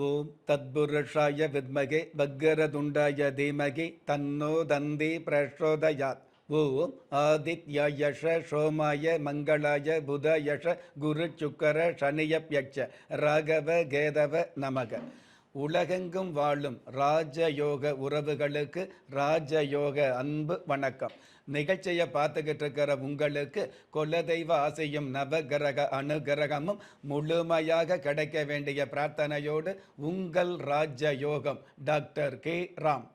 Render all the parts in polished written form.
ஓம் தத்புருஷாய வித்மகே வக்கரதுண்டாய தீமகி தன்னோ தந்தி பிரச்சோதயாத். ஓம் ஆதித்யாயஷ சோமாய மங்களாய புதயஷ குரு சுக்கர சனியப்யட்ச ராகவ கேதவ நமக. உலகெங்கும் வாழும் ராஜயோக உறவுகளுக்கு ராஜயோக அன்பு வணக்கம். நிகழ்ச்சியை பார்த்துக்கிட்டு இருக்கிற உங்களுக்கு குலதெய்வ ஆசையும் நவகிரக அனுகிரகமும் முழுமையாக கிடைக்க வேண்டிய பிரார்த்தனையோடு உங்கள் ராஜயோகம் டாக்டர் கே ராம்.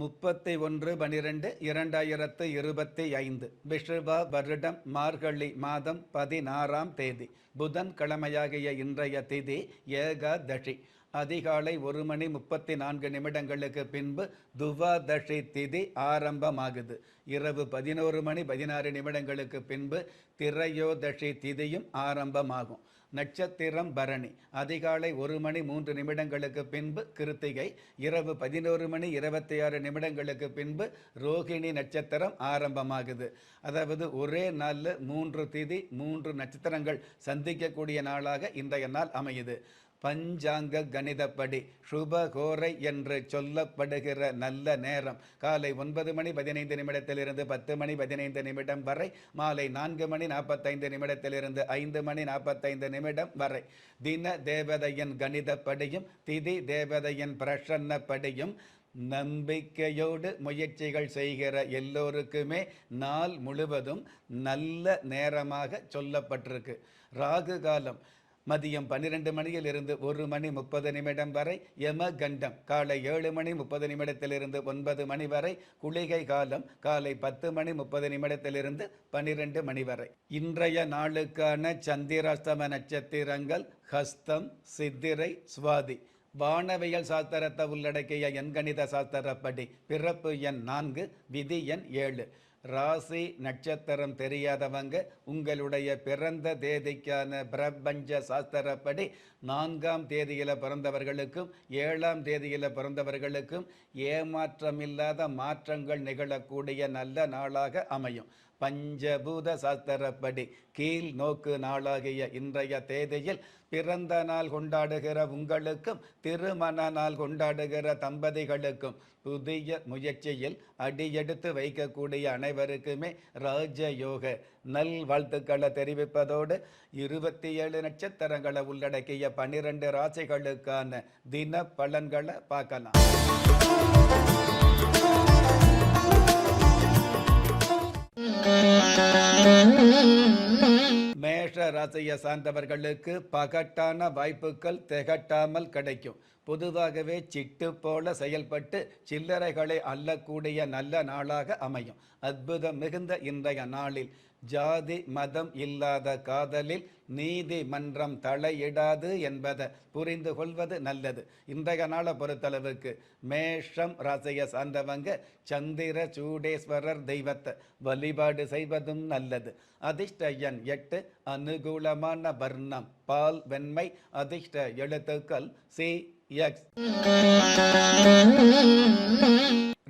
31/12/2025 விஷுவ வருடம் மார்கழி மாதம் 16ஆம் தேதி புதன்கிழமையாகிய இன்றைய திதி ஏகாதசி. அதிகாலை 1:34 பின்பு துவாதசி திதி ஆரம்பமாகுது. இரவு 11:16 பின்பு திரையோதசி திதியும் ஆரம்பமாகும். நட்சத்திரம் பரணி. அதிகாலை 1:03 பின்பு கிருத்திகை. இரவு 11:26 பின்பு ரோகிணி நட்சத்திரம் ஆரம்பமாகுது. அதாவது ஒரே நாளில் 3 திதி 3 நட்சத்திரங்கள் சந்திக்கக்கூடிய நாளாக இன்றைய நாள் அமையுது. பஞ்சாங்க கணிதப்படி சுபகோரை என்று சொல்லப்படுகிற நல்ல நேரம் காலை 9:15 10:15 வரை, மாலை 4:45 5:45 வரை. தின தேவதையின் கணிதப்படியும் திதி தேவதையின் பிரசன்னப்படியும் நம்பிக்கையோடு முயற்சிகள் செய்கிற எல்லோருக்குமே நாள் முழுவதும் நல்ல நேரமாக சொல்லப்பட்டிருக்கு. ராகு காலம் மதியம் 12 மணியிலிருந்து 1:30 வரை. யமகண்டம் காலை 7:30 9 மணி வரை. குளிகை காலம் காலை 10:30 12 மணி வரை. இன்றைய நாளுக்கான சந்திராஷ்டம நட்சத்திரங்கள் ஹஸ்தம், சித்திரை, சுவாதி. வானவியல் சாஸ்திரத்தை உள்ளடக்கிய எண்கணித சாஸ்திரப்படி பிறப்பு எண் 4, விதி எண் 7. ராசி நட்சத்திரம் தெரியாதவங்க உங்களுடைய பிறந்த தேதிக்கான பிரபஞ்ச சாஸ்திரப்படி 4ஆம் தேதியில் பிறந்தவர்களுக்கும் 7ஆம் தேதியில் பிறந்தவர்களுக்கும் ஏமாற்றமில்லாத மாற்றங்கள் நிகழக்கூடிய நல்ல நாளாக அமையும். பஞ்சபூத சாஸ்திரப்படி கீழ் நோக்கு நாளாகிய இன்றைய தேதியில் பிறந்த நாள் கொண்டாடுகிற உங்களுக்கும் திருமண நாள் கொண்டாடுகிற தம்பதிகளுக்கும் புதிய முயற்சியில் அடியெடுத்து வைக்கக்கூடிய அனைவருக்குமே ராஜயோக நல் வாழ்த்துக்களை தெரிவிப்பதோடு 27 நட்சத்திரங்களை உள்ளடக்கிய 12 ராசிகளுக்கான தின பலன்களை பார்க்கலாம். மேஷ ராசியை சார்ந்தவர்களுக்கு பகட்டான வாய்ப்புகள் திகட்டாமல் கிடைக்கும். பொதுவாகவே சிட்டு போல செயல்பட்டு சில்லறைகளை அள்ளக்கூடிய நல்ல நாளாக அமையும். அற்புதம் மிகுந்த இன்றைய நாளில் ஜாதி மதம் இல்லாத காதலில் நீதிமன்றம் தலையிடாது என்பதை புரிந்து கொள்வது நல்லது. இன்றைய நாளை பொறுத்தளவுக்கு மேஷம் ராசியை சார்ந்தவங்க சந்திர சூடேஸ்வரர் தெய்வத்தை வழிபாடு செய்வதும் நல்லது. அதிர்ஷ்ட எண் 8. அனுகூலமான வர்ணம் பால் வெண்மை. அதிர்ஷ்ட எழுத்துக்கள் CX.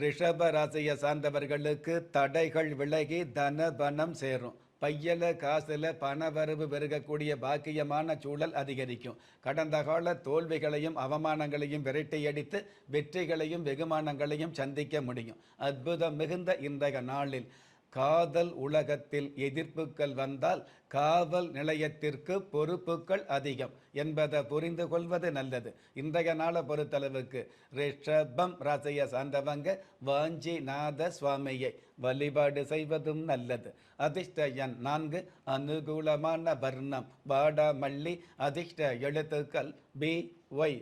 ரிஷப ராசியை சார்ந்தவர்களுக்கு தடைகள் விலகி தன பணம் சேரும். பையல காசுல பணவரவு பெருகக்கூடிய பாக்கியமான சூழல் அதிகரிக்கும். கடந்த கால தோல்விகளையும் அவமானங்களையும் விரட்டியடித்து வெற்றிகளையும் வெகுமானங்களையும் சந்திக்க முடியும். அற்புதம் மிகுந்த இன்றைய நாளில் காதல் உலகத்தில் எதிர்ப்புகள் வந்தால் காவல் நிலையத்திற்கு பொறுப்புகள் அதிகம் என்பதை புரிந்து கொள்வது நல்லது. இன்றைய நாளை பொறுத்தளவுக்கு ரிஷபம் ராசியை சார்ந்தவங்க வாஞ்சிநாத சுவாமியை வழிபாடு செய்வதும் நல்லது. அதிர்ஷ்ட எண் 4. அனுகூலமான வர்ணம் வாடாமல்லி. அதிர்ஷ்ட எழுத்துக்கள் BY.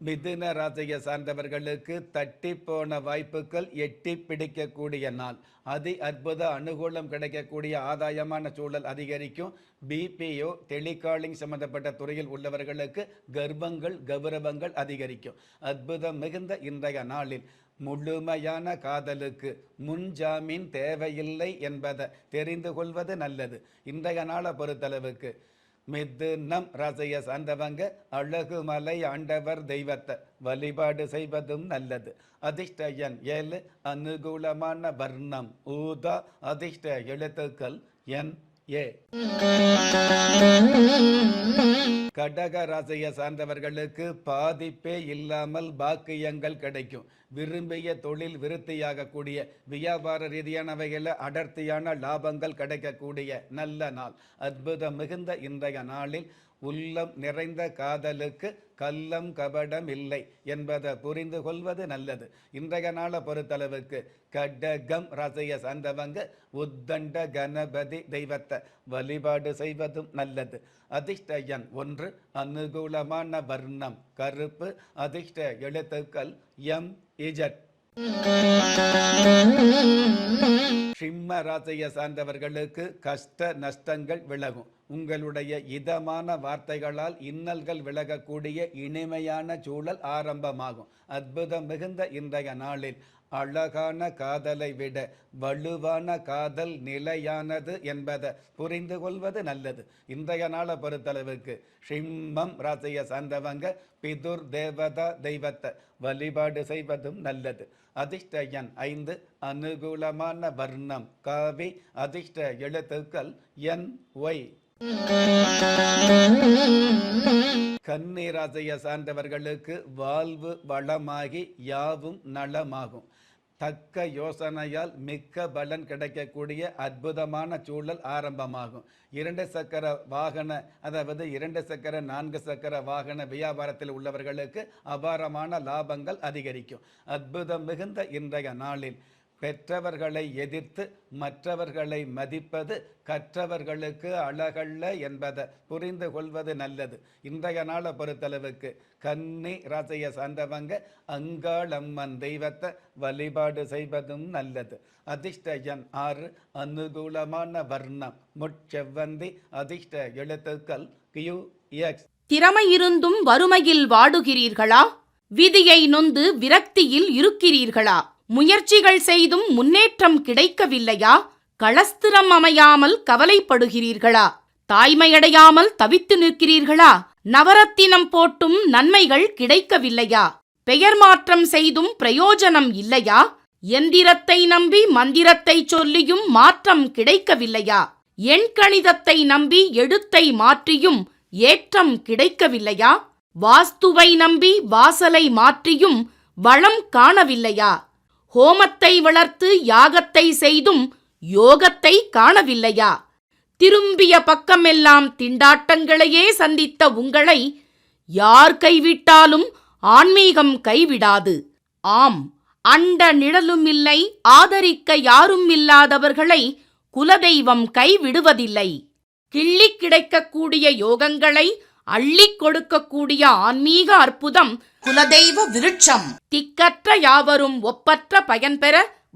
மிதுன ராசியை சார்ந்தவர்களுக்கு தட்டி போன வாய்ப்புகள் எட்டி பிடிக்கக்கூடிய நாள். அற்புத அனுகூலம் கிடைக்கக்கூடிய ஆதாயமான சூழல் அதிகரிக்கும். BPO டெலிகாலிங் சம்பந்தப்பட்ட துறையில் உள்ளவர்களுக்கு கர்வங்கள் கௌரவங்கள் அதிகரிக்கும். அற்புதம் மிகுந்த இன்றைய நாளில் முழுமையான காதலுக்கு முன்ஜாமீன் தேவையில்லை என்பதை தெரிந்து கொள்வது நல்லது. இன்றைய நாளை பொறுத்தளவுக்கு மிதுனம் ராசியை சார்ந்தவங்க அழகுமலை ஆண்டவர் தெய்வத்தை வழிபாடு செய்வதும் நல்லது. அதிர்ஷ்ட எண் 7, அனுகூலமான வர்ணம் ஊதா, அதிர்ஷ்ட எழுத்துக்கள் NA. கடக ராசியை சார்ந்தவர்களுக்கு பாதிப்பே இல்லாமல் பாக்கியங்கள் கிடைக்கும். விரும்பிய தொழில் விருத்தியாகக்கூடிய, வியாபார ரீதியானவைகளில் அடர்த்தியான லாபங்கள் கிடைக்கக்கூடிய நல்ல நாள். அற்புதம் மிகுந்த இன்றைய நாளில் உள்ளம் நிறைந்த காதலுக்கு கள்ளம் கபடம் இல்லை என்பதை புரிந்து கொள்வது நல்லது. இன்றைய நாளை பொறுத்தளவுக்கு கடகம் ராசியை சார்ந்தவங்க உத்தண்ட கணபதி தெய்வத்தை வழிபாடு செய்வதும் நல்லது. அதிர்ஷ்ட எண் 1, அனுகூலமான வர்ணம் கருப்பு, அதிர்ஷ்ட எழுத்துக்கள் MZ. சிம்ம ராசியை சார்ந்தவர்களுக்கு கஷ்ட நஷ்டங்கள் விலகும். உங்களுடைய இதமான வார்த்தைகளால் இன்னல்கள் விலகக்கூடிய இனிமையான சூழல் ஆரம்பமாகும். அற்புதம் மிகுந்த இன்றைய நாளில் அழகான காதலை விட வலுவான காதல் நிலையானது என்பதை புரிந்து கொள்வது நல்லது. இன்றைய நாளை பொறுத்தளவுக்கு சிம்மம் ராசியை சார்ந்தவங்க பிதுர் தேவதா தெய்வத்தை வழிபாடு செய்வதும் நல்லது. அதிர்ஷ்ட எண் 5, அனுகூலமான வர்ணம் காவி, அதிர்ஷ்ட எழுத்துக்கள் NY. கன்னி ராசியை சார்ந்தவர்களுக்கு வாழ்வு வளமாகி யாவும் நலமாகும். தக்க யோசனையால் மிக்க பலன் கிடைக்கக்கூடிய அற்புதமான சூழல் ஆரம்பமாகும். 2 சக்கர வாகன, அதாவது 2 சக்கர 4 சக்கர வாகன வியாபாரத்தில் உள்ளவர்களுக்கு அபாரமான லாபங்கள் அதிகரிக்கும். அற்புதம் மிகுந்த இன்றைய நாளில் பெற்றவர்களை எதிர்த்து மற்றவர்களை மதிப்பது கற்றவர்களுக்கு அழகல்ல என்பதை புரிந்து கொள்வது நல்லது. இன்றைய நாளை பொறுத்தளவுக்கு கன்னி ராசியை சார்ந்தவங்க அங்காளம்மன் தெய்வத்தை வழிபாடு செய்வதும் நல்லது. அதிர்ஷ்ட எண் 6, அனுகூலமான வர்ணம் முட்செவ்வந்தி, அதிர்ஷ்ட எழுத்துக்கள் QX. திறமை இருந்தும் வறுமையில் வாடுகிறீர்களா? விதியை நொந்து விரக்தியில் இருக்கிறீர்களா? முயற்சிகள் செய்தும் முன்னேற்றம் கிடைக்கவில்லையா? களஸ்திரம் அமையாமல் கவலைப்படுகிறீர்களா? தாய்மையடையாமல் தவித்து நிற்கிறீர்களா? நவரத்தினம் போட்டும் நன்மைகள் கிடைக்கவில்லையா? பெயர் மாற்றம் செய்தும் பிரயோஜனம் இல்லையா? எந்திரத்தை நம்பி மந்திரத்தை சொல்லியும் மாற்றம் கிடைக்கவில்லையா? எண்கணிதத்தை நம்பி எழுத்தை மாற்றியும் ஏற்றம் கிடைக்கவில்லையா? வாஸ்துவை நம்பி வாசலை மாற்றியும் வளம் காணவில்லையா? ஹோமத்தை வளர்த்து யாகத்தை செய்தும் யோகத்தை காணவில்லையா? திரும்பிய பக்கமெல்லாம் திண்டாட்டங்களையே சந்தித்த உங்களை யார் கைவிட்டாலும் ஆன்மீகம் கைவிடாது. ஆம், அண்ட நிழலுமில்லை, ஆதரிக்க யாரும் இல்லாதவர்களை குலதெய்வம் கைவிடுவதில்லை. கிள்ளி கிடைக்கக்கூடிய யோகங்களை அள்ளிக் கொடுக்கக்கூடிய ஆன்மீக அற்புதம் குலதெய்வ விருட்சம். திக்கற்ற யாவரும் ஒப்பற்ற பயன்பெற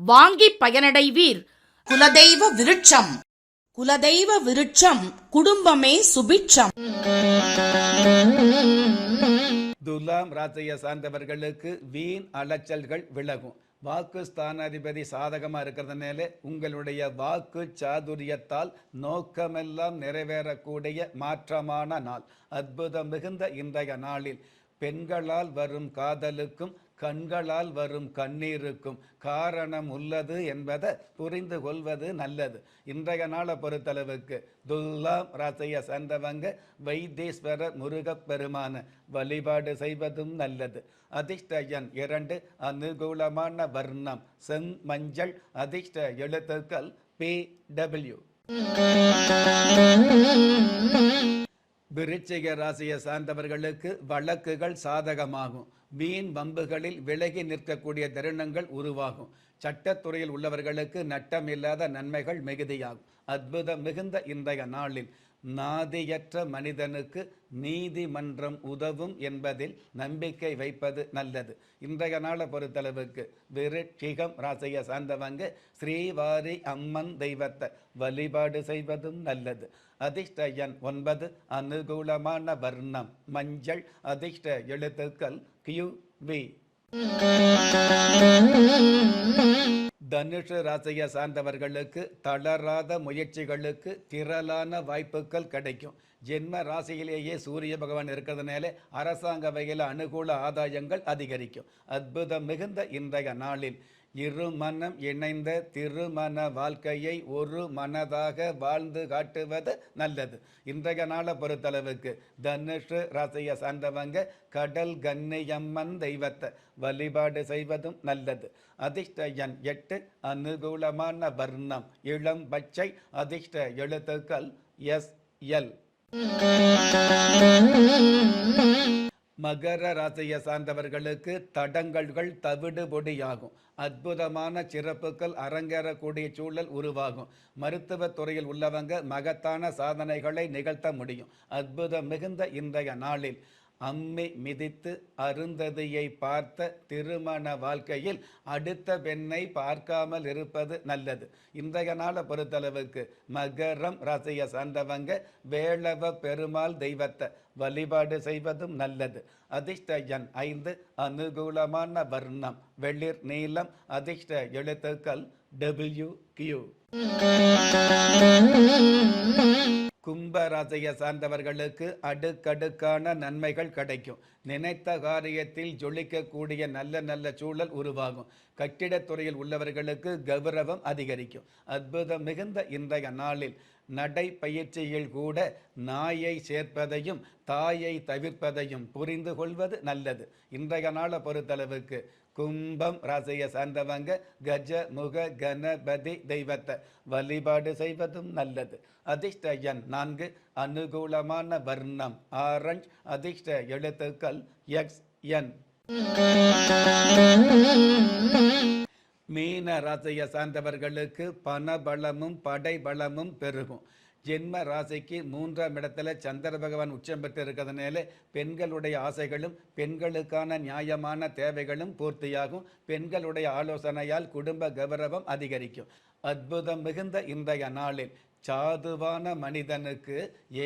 வாங்கி பயனடைவீர். குலதெய்வ விருட்சம். குலதெய்வ விருட்சம், குடும்பமே சுபிட்சம். துலாம் ராசியை சார்ந்தவர்களுக்கு வீண் அலைச்சல்கள் விலகும். வாக்கு ஸ்தானாதிபதி சாதகமாக இருக்கிறதுனால உங்களுடைய வாக்கு சாதுரியத்தால் நோக்கமெல்லாம் நிறைவேறக்கூடிய மாற்றமான நாள். அற்புதம் மிகுந்த இன்றைய நாளில் பெண்களால் வரும் காதலுக்கும் கண்களால் வரும் கண்ணீருக்கும் காரணம் உள்ளது என்பதை புரிந்து கொள்வது நல்லது. இன்றைய நாளை பொறுத்தளவுக்கு துலாம் ராசியை சார்ந்தவங்க வைத்தீஸ்வர முருகப்பெருமான வழிபாடு செய்வதும் நல்லது. அதிர்ஷ்ட எண் 2, அனுகூலமான வர்ணம் செம்மஞ்சள், அதிர்ஷ்ட எழுத்துக்கள் PW. விருச்சிக ராசியை சார்ந்தவர்களுக்கு வழக்குகள் சாதகமாகும். வீண் வம்புகளில் விலகி நிற்கக்கூடிய தருணங்கள் உருவாகும். சட்டத்துறையில் உள்ளவர்களுக்கு நட்டமில்லாத நன்மைகள் மிகுதியாகும். அற்புதம் மிகுந்த இன்றைய நாளில் நாதியற்ற மனிதனுக்கு நீதிமன்றம் உதவும் என்பதில் நம்பிக்கை வைப்பது நல்லது. இன்றைய நாளை பொறுத்தளவுக்கு விருச்சிகம் ராசியை சார்ந்தவங்க ஸ்ரீவாரி அம்மன் தெய்வத்தை வழிபாடு செய்வதும் நல்லது. அதிர்ஷ்ட எண் 9, அனுகூலமான வர்ணம் மஞ்சள், அதிர்ஷ்ட எழுத்துக்கள் QV. தனுஷு ராசியை சார்ந்தவர்களுக்கு தளராத முயற்சிகளுக்கு திரளான வாய்ப்புகள் கிடைக்கும். ஜென்ம ராசியிலேயே சூரிய பகவான் இருக்கிறதுனால அரசாங்க வகையில் அனுகூல ஆதாயங்கள் அதிகரிக்கும். அற்புதம் மிகுந்த இன்றைய நாளில் இருமனம் இணைந்த திருமண வாழ்க்கையை ஒரு மனதாக வாழ்ந்து காட்டுவது நல்லது. இன்றைய நாளை பொறுத்தளவுக்கு தனுஷு ராசியை சார்ந்தவங்க கடல் கன்னியம்மன் தெய்வத்தை வழிபாடு செய்வதும் நல்லது. அதிர்ஷ்ட எண் 8, அனுகூலமான வர்ணம் இளம் பச்சை, அதிர்ஷ்ட எழுத்துக்கள் SL. மகர ராசியை சார்ந்தவர்களுக்கு தடங்கல்கள் தவிடுபொடியாகும். அற்புதமான சிறப்புகள் அரங்கேறக்கூடிய சூழல் உருவாகும். மருத்துவத் துறையில் உள்ளவங்க மகத்தான சாதனைகளை நிகழ்த்த முடியும். அற்புதம் மிகுந்த இன்றைய நாளில் அம்மி மிதித்து அருந்ததியை பார்த்த திருமண வாழ்க்கையில் அடுத்த பெண்ணை பார்க்காமல் இருப்பது நல்லது. இன்றைய நாளை பொறுத்தளவுக்கு மகரம் ராசியை சார்ந்தவங்க வேளவ பெருமாள் தெய்வத்தை வழிபாடு செய்வதும் நல்லது. அதிர்ஷ்ட எண் 5, அனுகூலமான வர்ணம் வெளிர் நீலம், அதிர்ஷ்ட எழுத்துக்கள் WQ. கும்ப ராசியை சார்ந்தவர்களுக்கு அடுக்கடுக்கான நன்மைகள் கிடைக்கும். நினைத்த காரியத்தில் ஜொலிக்கக்கூடிய நல்ல நல்ல சூழல் உருவாகும். கட்டிடத்துறையில் உள்ளவர்களுக்கு கௌரவம் அதிகரிக்கும். அற்புதம் மிகுந்த இன்றைய நாளில் நடை பயிற்சியில் கூட நாயை சேர்ப்பதையும் தாயை தவிர்ப்பதையும் புரிந்து கொள்வது நல்லது. இன்றைய நாளை பொறுத்தளவுக்கு கும்பம் ராசியை சார்ந்தவங்க கஜமுக கணபதி தெய்வத்தை வழிபாடு செய்வதும் நல்லது. அதிர்ஷ்ட எண் 4, அனுகூலமான வர்ணம் ஆரஞ்சு, அதிர்ஷ்ட எழுத்துக்கள் XN. மீன ராசியை சார்ந்தவர்களுக்கு பணபலமும் படைபலமும் பெருகும். ஜென்ம ராசிக்கு 3ஆம் இடத்துல சந்திர பகவான் உச்சம் பெற்று இருக்கிறதுனால பெண்களுடைய ஆசைகளும் பெண்களுக்கான நியாயமான தேவைகளும் பூர்த்தியாகும். பெண்களுடைய ஆலோசனையால் குடும்ப கௌரவம் அதிகரிக்கும். அற்புதம் மிகுந்த இன்றைய நாளில் சாதுவான மனிதனுக்கு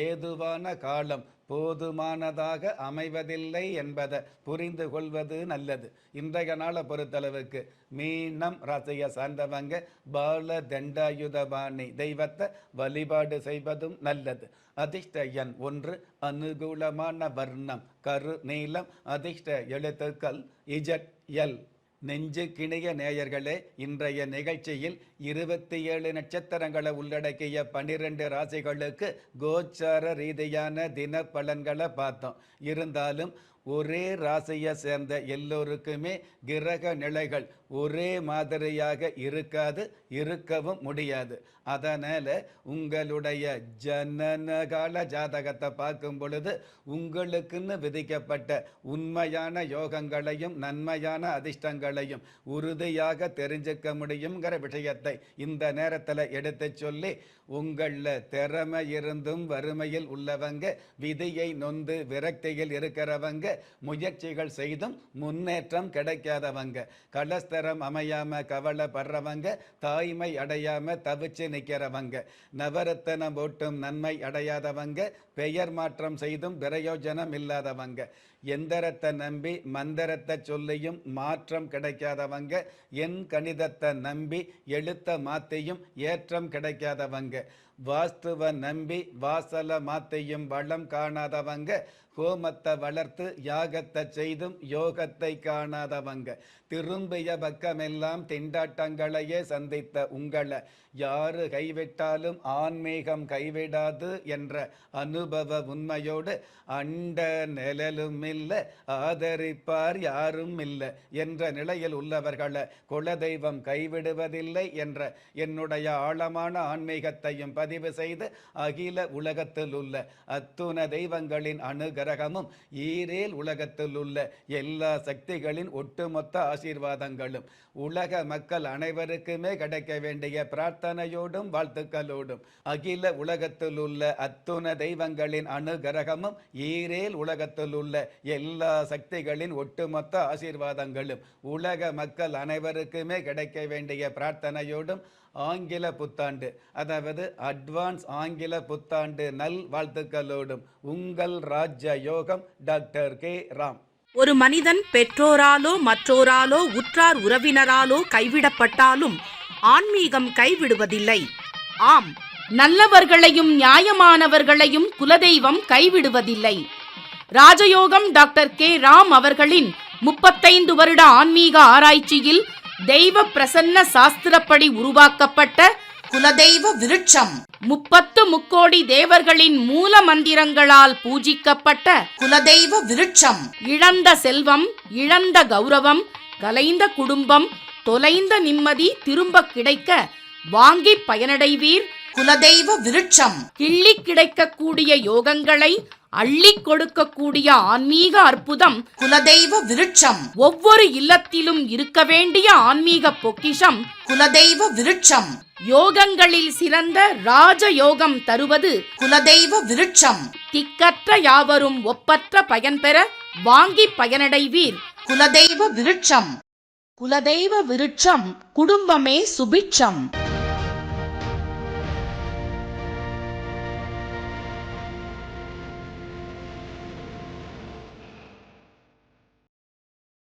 ஏதுவான காலம் போதுமானதாக அமைவதில்லை என்பதை புரிந்து கொள்வது நல்லது. இன்றைய நாளை பொறுத்தளவுக்கு மீனம் ராசியை சார்ந்தவங்க பால தண்டாயுதபாணி தெய்வத்தை வழிபாடு செய்வதும் நல்லது. அதிர்ஷ்ட எண் 1, அனுகூலமான வர்ணம் கரு நீலம், அதிர்ஷ்ட எழுத்துக்கள் ZL. நெஞ்சு கிணிய நேயர்களே, இன்றைய நிகழ்ச்சியில் 27 நட்சத்திரங்களை உள்ளடக்கிய 12 ராசிகளுக்கு கோச்சார ரீதியான தின பலன்களை பார்த்தோம். இருந்தாலும் ஒரே ராசியை சேர்ந்த எல்லோருக்குமே கிரக நிலைகள் ஒரே மாதிரியாக இருக்காது, இருக்கவும் முடியாது. அதனால் உங்களுடைய ஜனனகால ஜாதகத்தை பார்க்கும் பொழுது உங்களுக்குன்னு விதிக்கப்பட்ட உண்மையான யோகங்களையும் நன்மையான அதிர்ஷ்டங்களையும் உறுதியாக தெரிஞ்சுக்க முடியுங்கிற விஷயத்தை இந்த நேரத்தில் எடுத்து சொல்லி, உங்களில் திறமை இருந்தும் வறுமையில் உள்ளவங்க, விதியை நொந்து விரக்தியில் இருக்கிறவங்க, முயற்சிகள் செய்தும் முன்னேற்றம் கிடைக்காதவங்க, கலஸ்தரம் அமையாம கவலைப்படுறவங்க, தாய்மை அடையாம தவிச்சு நிற்கிறவங்க, நவரத்தனம் போட்டும் நன்மை அடையாதவங்க, பெயர் மாற்றம் செய்தும் பிரயோஜனம் இல்லாதவங்க, எந்திரத்தை நம்பி மந்திரத்தை சொல்லியும் மாற்றம் கிடைக்காதவங்க, என் கணிதத்தை நம்பி எழுத்த மாத்தியும் ஏற்றம் கிடைக்காதவங்க, வாஸ்துவ நம்பி வாசல மாத்தியும் வளம் காணாதவங்க, ஹோமத்தை வளர்த்து யாகத்தை செய்தும் யோகத்தை காணாதவங்க, திரும்பிய பக்கமெல்லாம் திண்டாட்டங்களையே சந்தித்த உங்களை யாரு கைவிட்டாலும் ஆன்மீகம் கைவிடாது என்ற அனுபவ உண்மையோடு அண்ட நிழலும் இல்லை, ஆதரிப்பார் யாரும் இல்லை என்ற நிலையில் உள்ளவர்களை குலதெய்வம் கைவிடுவதில்லை என்ற என்னுடைய ஆழமான ஆன்மீகத்தையும் பதிவு செய்து அகில உலகத்தில் உள்ள அத்துண தெய்வங்களின் அனுகிரகமும் ஈரேல் உலகத்தில் உள்ள எல்லா சக்திகளின் ஒட்டுமொத்த ஆசீர்வாதங்களும் உலக மக்கள் அனைவருக்குமே கிடைக்க வேண்டிய பிரார்த்தனையோடும் வாழ்த்துக்களோடும் அகில உலகத்தில் உள்ள அத்துண தெய்வங்களின் அனுகிரகமும் ஈரேல் உலகத்தில் உள்ள எல்லா சக்திகளின் ஒட்டுமொத்த ஆசீர்வாதங்களும் உலக மக்கள் அனைவருக்குமே கிடைக்க வேண்டிய பிரார்த்தனையோடும் ஆங்கில புத்தாண்டு, அதாவது அட்வான்ஸ் ஆங்கில புத்தாண்டு நல் வாழ்த்துக்களோடும் உங்கள் ராஜ யோகம் டாக்டர் கே. ராம். ஒரு மனிதன் பெற்றோராலோ மற்றோராலோ உற்றார் உறவினராலோ கைவிடப்பட்டாலும் ஆன்மீகம் கைவிடுவதில்லை. ஆம், நல்லவர்களையும் நியாயமானவர்களையும் குலதெய்வம் கைவிடுவதில்லை. ராஜயோகம் டாக்டர் கே. ராம் அவர்களின் 35 வருட ஆன்மீக ஆராய்ச்சியில் தெய்வ பிரசன்ன சாஸ்திரப்படி உருவாக்கப்பட்ட குலதெய்வ விருட்சம், 30 முக்கோடி தேவர்களின் மூல மந்திரங்களால் பூஜிக்கப்பட்ட குலதெய்வ விருட்சம், இழந்த செல்வம், இழந்த கௌரவம், கலைந்த குடும்பம், தொலைந்த நிம்மதி திரும்ப கிடைக்க வாங்கி பயனடைவீர். குலதெய்வ விருட்சம் கிள்ளி கிடைக்கக்கூடிய யோகங்களை அள்ளி கொடுக்கக்கூடிய ஆன்மீக அற்புதம் குலதெய்வ விருட்சம். ஒவ்வொரு இல்லத்திலும் இருக்க வேண்டிய ஆன்மீக பொக்கிஷம் குலதெய்வ விருட்சம். யோகங்களில் சிறந்த ராஜயோகம் தருவது குலதெய்வ விருட்சம். திக்கற்ற யாவரும் ஒப்பற்ற பயன் பெற வாங்கி பயனடைவீர். குலதெய்வ விருட்சம். குலதெய்வ விருட்சம் குடும்பமே சுபிட்சம்.